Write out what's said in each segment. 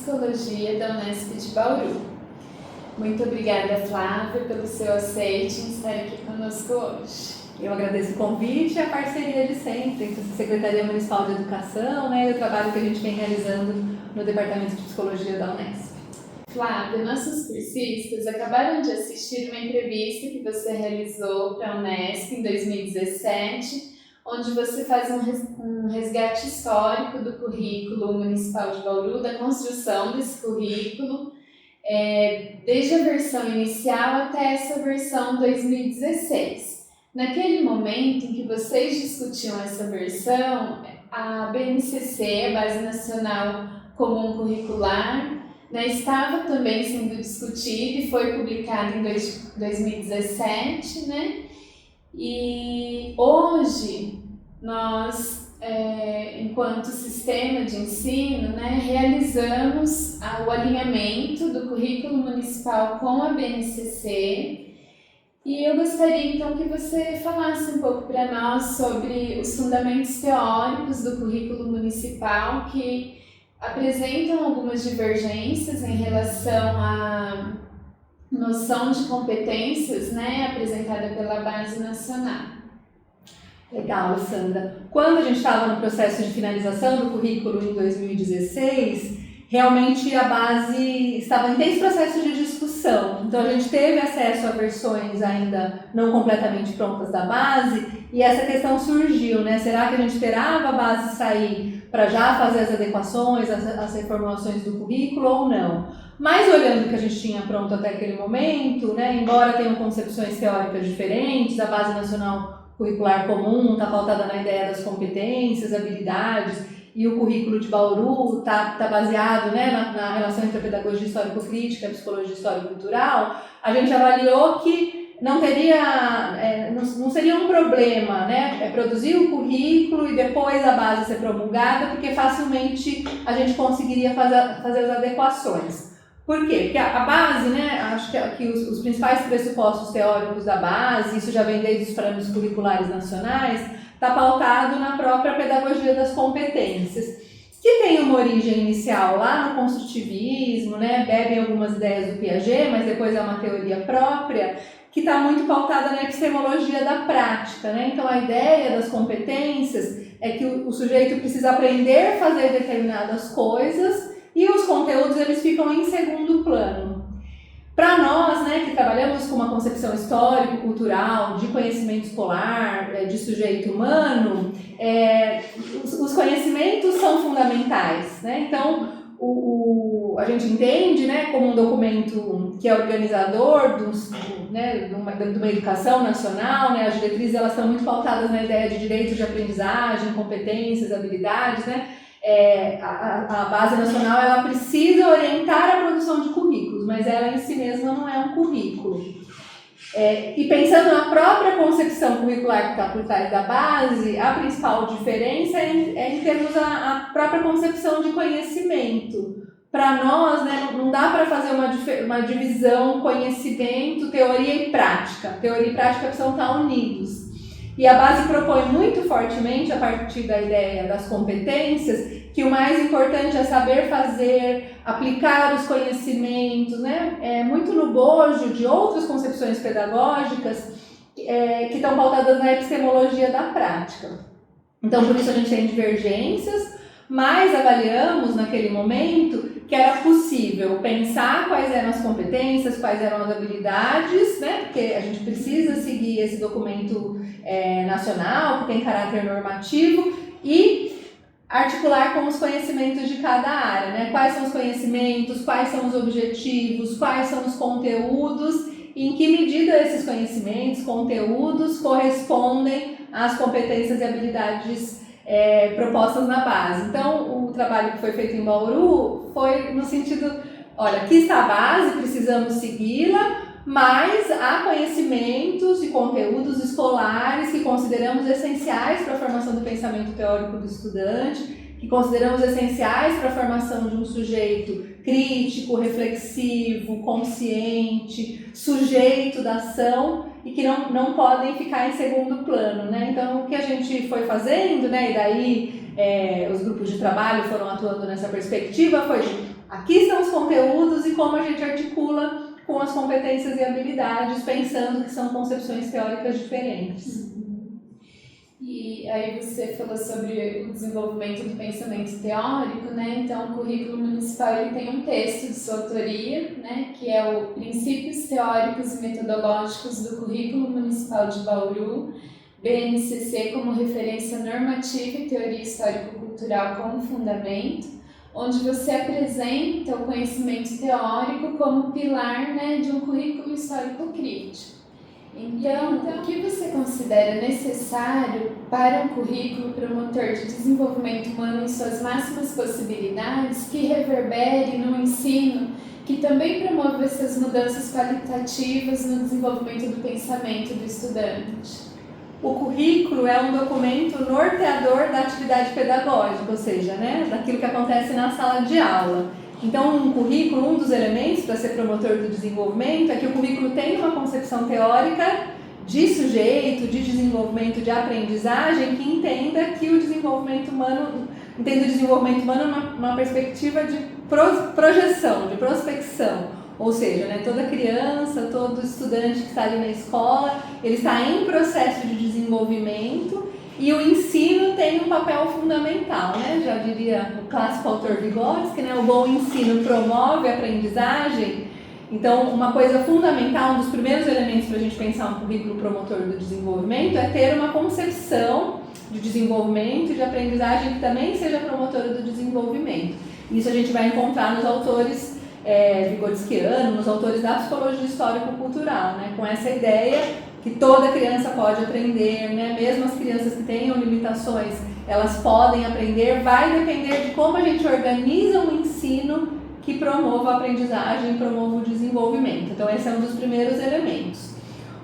Psicologia da Unesp de Bauru. Muito obrigada, Flávia, pelo seu aceite em estar aqui conosco hoje. Eu agradeço o convite e a parceria de sempre entre a Secretaria Municipal de Educação, e o trabalho que a gente vem realizando no Departamento de Psicologia da Unesp. Flávia, nossos cursistas acabaram de assistir uma entrevista que você realizou para a Unesp em 2017, onde você faz um resgate histórico do currículo municipal de Bauru, da construção desse currículo, desde a versão inicial até essa versão 2016. Naquele momento em que vocês discutiam essa versão, a BNCC, a Base Nacional Comum Curricular, estava também sendo discutida e foi publicada em 2017, E hoje nós, enquanto sistema de ensino, realizamos o alinhamento do currículo municipal com a BNCC. E eu gostaria então que você falasse um pouco para nós sobre os fundamentos teóricos do currículo municipal que apresentam algumas divergências em relação à noção de competências, apresentada pela Base Nacional. Legal, Sandra. Quando a gente estava no processo de finalização do currículo em 2016, realmente a base estava em intenso processo de discussão. Então a gente teve acesso a versões ainda não completamente prontas da base e essa questão surgiu, Será que a gente esperava a base sair para já fazer as adequações, as reformulações do currículo ou não? Mas olhando o que a gente tinha pronto até aquele momento, embora tenham concepções teóricas diferentes, a Base Nacional Curricular Comum está pautada na ideia das competências, habilidades, e o currículo de Bauru está baseado na relação entre a pedagogia histórico-crítica e a psicologia histórico-cultural, a gente avaliou que não seria um problema produzir o currículo e depois a base ser promulgada, porque facilmente a gente conseguiria fazer as adequações. Por quê? Porque a base, acho que os principais pressupostos teóricos da base, isso já vem desde os parâmetros curriculares nacionais, está pautado na própria pedagogia das competências, que tem uma origem inicial lá no construtivismo, bebe algumas ideias do Piaget, mas depois é uma teoria própria, que está muito pautada na epistemologia da prática. Então a ideia das competências é que o sujeito precisa aprender a fazer determinadas coisas e os conteúdos eles ficam em segundo plano. Para nós, que trabalhamos com uma concepção histórico-cultural, de conhecimento escolar, de sujeito humano, os conhecimentos são fundamentais. Então, a gente entende como um documento que é organizador de uma educação nacional, as diretrizes elas estão muito pautadas na ideia de direito de aprendizagem, competências, habilidades, a Base Nacional ela precisa orientar a produção de currículos, mas ela em si mesma não é um currículo. E pensando na própria concepção curricular que está por trás da base, a principal diferença é em termos a própria concepção de conhecimento. Para nós, não dá para fazer uma divisão conhecimento, teoria e prática. Teoria e prática precisam estar unidos. E a base propõe muito fortemente, a partir da ideia das competências, que o mais importante é saber fazer, aplicar os conhecimentos, muito no bojo de outras concepções pedagógicas que estão pautadas na epistemologia da prática. Então, por isso a gente tem divergências, mas avaliamos naquele momento que era possível pensar quais eram as competências, quais eram as habilidades, porque a gente precisa seguir esse documento nacional, que tem caráter normativo, e articular com os conhecimentos de cada área, quais são os conhecimentos, quais são os objetivos, quais são os conteúdos, e em que medida esses conhecimentos, conteúdos correspondem às competências e habilidades propostas na base. Então, o trabalho que foi feito em Bauru foi no sentido, olha, aqui está a base, precisamos segui-la, mas há conhecimentos e conteúdos escolares que consideramos essenciais para a formação do pensamento teórico do estudante, que consideramos essenciais para a formação de um sujeito crítico, reflexivo, consciente, sujeito da ação e que não podem ficar em segundo plano, Então, o que a gente foi fazendo, e daí os grupos de trabalho foram atuando nessa perspectiva, foi aqui estão os conteúdos e como a gente articula com as competências e habilidades, pensando que são concepções teóricas diferentes. E aí você falou sobre o desenvolvimento do pensamento teórico, né? Então o currículo municipal ele tem um texto de sua autoria, né? Que é o Princípios Teóricos e Metodológicos do Currículo Municipal de Bauru, BNCC como referência normativa e teoria histórico-cultural como fundamento, onde você apresenta o conhecimento teórico como pilar, né, de um currículo histórico-crítico. Então, o que você considera necessário para um currículo promotor de desenvolvimento humano em suas máximas possibilidades que reverbere no ensino, que também promova essas mudanças qualitativas no desenvolvimento do pensamento do estudante? O currículo é um documento norteador da atividade pedagógica, ou seja, né, daquilo que acontece na sala de aula. Então, um currículo, um dos elementos para ser promotor do desenvolvimento é que o currículo tem uma concepção teórica de sujeito, de desenvolvimento, de aprendizagem, que entenda que o desenvolvimento humano, entenda o desenvolvimento humano numa perspectiva de projeção, de prospecção. Ou seja, né, toda criança, todo estudante que está ali na escola, ele está em processo de desenvolvimento e o ensino tem um papel fundamental, né? Já diria o clássico autor Vygotsky, né? O bom ensino promove a aprendizagem. Então, uma coisa fundamental, um dos primeiros elementos para a gente pensar um currículo promotor do desenvolvimento é ter uma concepção de desenvolvimento e de aprendizagem que também seja promotora do desenvolvimento. Isso a gente vai encontrar nos autores vigotskianos, nos autores da psicologia histórico-cultural, né? Com essa ideia que toda criança pode aprender, né? Mesmo as crianças que tenham limitações, elas podem aprender, vai depender de como a gente organiza um ensino que promova a aprendizagem e promova o desenvolvimento. Então esse é um dos primeiros elementos.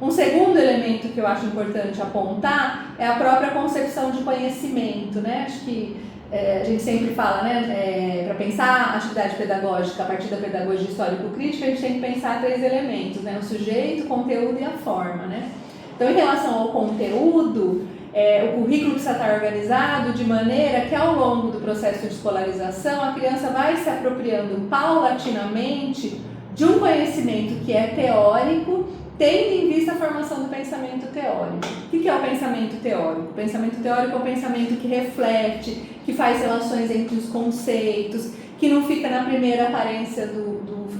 Um segundo elemento que eu acho importante apontar é a própria concepção de conhecimento, né? Acho que a gente sempre fala, né, para pensar a atividade pedagógica a partir da pedagogia histórico-crítica, a gente tem que pensar 3 elementos, né, o sujeito, o conteúdo e a forma, né? Então, em relação ao conteúdo, o currículo precisa estar organizado de maneira que ao longo do processo de escolarização a criança vai se apropriando paulatinamente de um conhecimento que é teórico, tendo em vista a formação do pensamento teórico. O que é o pensamento teórico? O pensamento teórico é o pensamento que reflete, que faz relações entre os conceitos, que não fica na primeira aparência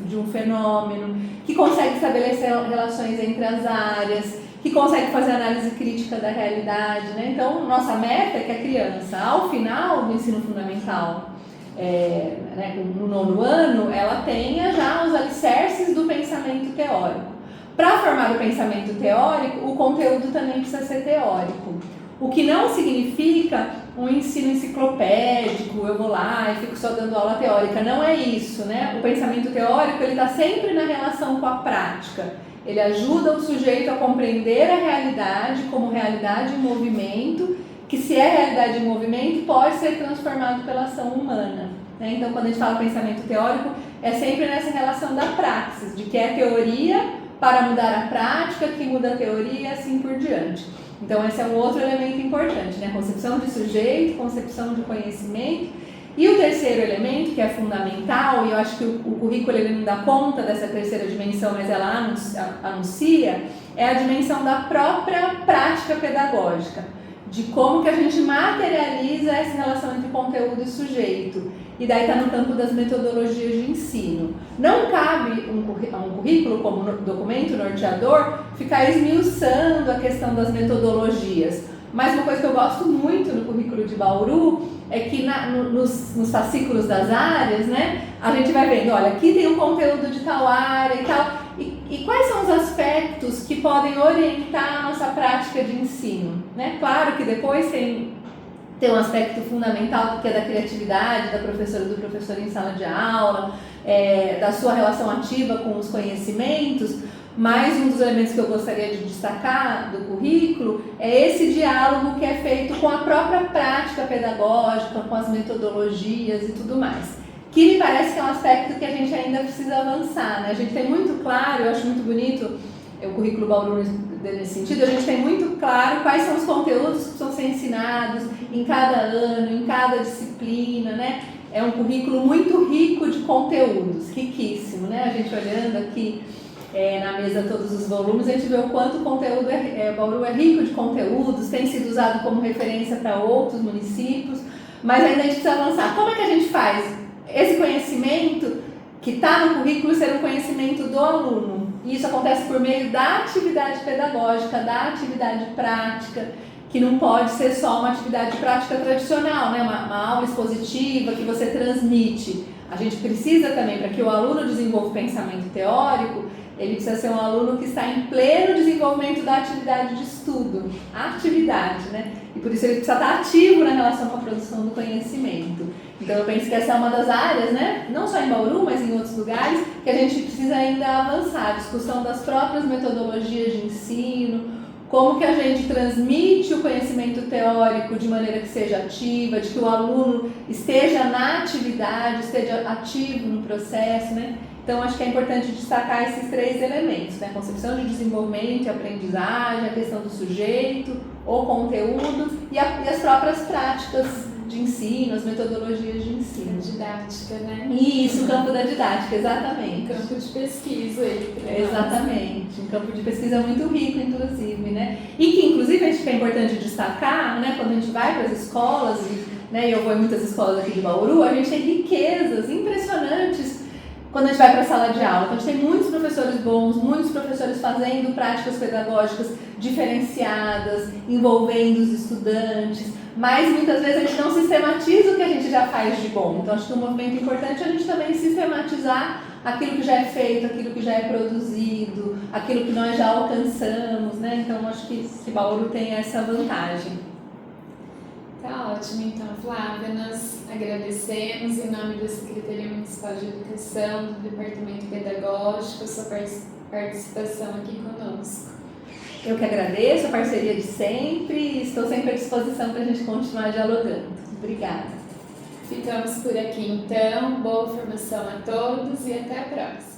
de um fenômeno, que consegue estabelecer relações entre as áreas, que consegue fazer análise crítica da realidade, né? Então, nossa meta é que a criança, ao final do ensino fundamental, né, no 9º ano, ela tenha já os alicerces do pensamento teórico. Para formar o pensamento teórico, o conteúdo também precisa ser teórico. O que não significa um ensino enciclopédico, eu vou lá e fico só dando aula teórica. Não é isso, né? O pensamento teórico está sempre na relação com a prática. Ele ajuda o sujeito a compreender a realidade como realidade em movimento, que se é realidade em movimento, pode ser transformado pela ação humana, né? Então, quando a gente fala pensamento teórico, é sempre nessa relação da praxis, de que é teoria para mudar a prática, que muda a teoria e assim por diante. Então esse é um outro elemento importante, né? Concepção de sujeito, concepção de conhecimento. E o terceiro elemento, que é fundamental, e eu acho que o currículo ele não dá conta dessa terceira dimensão, mas ela anuncia, é a dimensão da própria prática pedagógica, de como que a gente materializa essa relação entre conteúdo e sujeito. E daí está no campo das metodologias de ensino. Não cabe a um currículo como documento norteador ficar esmiuçando a questão das metodologias. Mas uma coisa que eu gosto muito no currículo de Bauru é que nos fascículos das áreas, né, a gente vai vendo, olha, aqui tem um conteúdo de tal área e tal, e quais são os aspectos que podem orientar a nossa prática de ensino, né? Claro que depois tem um aspecto fundamental que é da criatividade da professora, do professor em sala de aula, da sua relação ativa com os conhecimentos, mas um dos elementos que eu gostaria de destacar do currículo é esse diálogo que é feito com a própria prática pedagógica, com as metodologias e tudo mais, que me parece que é um aspecto que a gente ainda precisa avançar, né? A gente tem muito claro, eu acho muito bonito, o currículo Bauru nesse sentido, a gente tem muito claro quais são os conteúdos que precisam ser ensinados em cada ano, em cada disciplina, né? É um currículo muito rico de conteúdos, riquíssimo, né? A gente olhando aqui na mesa todos os volumes, a gente vê o quanto o conteúdo Bauru é rico de conteúdos, tem sido usado como referência para outros municípios, mas ainda a gente precisa avançar. Como é que a gente faz esse conhecimento que está no currículo ser um conhecimento do aluno? E isso acontece por meio da atividade pedagógica, da atividade prática, que não pode ser só uma atividade prática tradicional, né? Uma aula expositiva que você transmite. A gente precisa também, para que o aluno desenvolva o pensamento teórico, ele precisa ser um aluno que está em pleno desenvolvimento da atividade de estudo, atividade, né? E por isso ele precisa estar ativo na relação com a produção do conhecimento. Então eu penso que essa é uma das áreas, né? Não só em Bauru, mas em outros lugares, que a gente precisa ainda avançar. A discussão das próprias metodologias de ensino, como que a gente transmite o conhecimento teórico de maneira que seja ativa, de que o aluno esteja na atividade, esteja ativo no processo, né? Então, acho que é importante destacar esses 3 elementos, né? Concepção de desenvolvimento e aprendizagem, a questão do sujeito, o conteúdo e as próprias práticas de ensino, as metodologias de ensino. Didática, né? Isso, o campo da didática, exatamente. Campo de pesquisa aí. Exatamente, um campo de pesquisa muito rico, inclusive, né? E que, inclusive, acho que é importante destacar, né? Quando a gente vai para as escolas, né? E eu vou em muitas escolas aqui de Bauru, a gente tem riquezas impressionantes quando a gente vai para a sala de aula. Então, a gente tem muitos professores bons, muitos professores fazendo práticas pedagógicas diferenciadas, envolvendo os estudantes, mas muitas vezes a gente não sistematiza o que a gente já faz de bom. Então, acho que um movimento importante é a gente também sistematizar aquilo que já é feito, aquilo que já é produzido, aquilo que nós já alcançamos, né? Então, acho que Bauru tem essa vantagem. Tá ótimo, então, Flávia, nós agradecemos em nome da Secretaria Municipal de Educação, do Departamento Pedagógico, a sua participação aqui conosco. Eu que agradeço a parceria de sempre e estou sempre à disposição para a gente continuar dialogando. Obrigada. Ficamos por aqui, então. Boa formação a todos e até a próxima.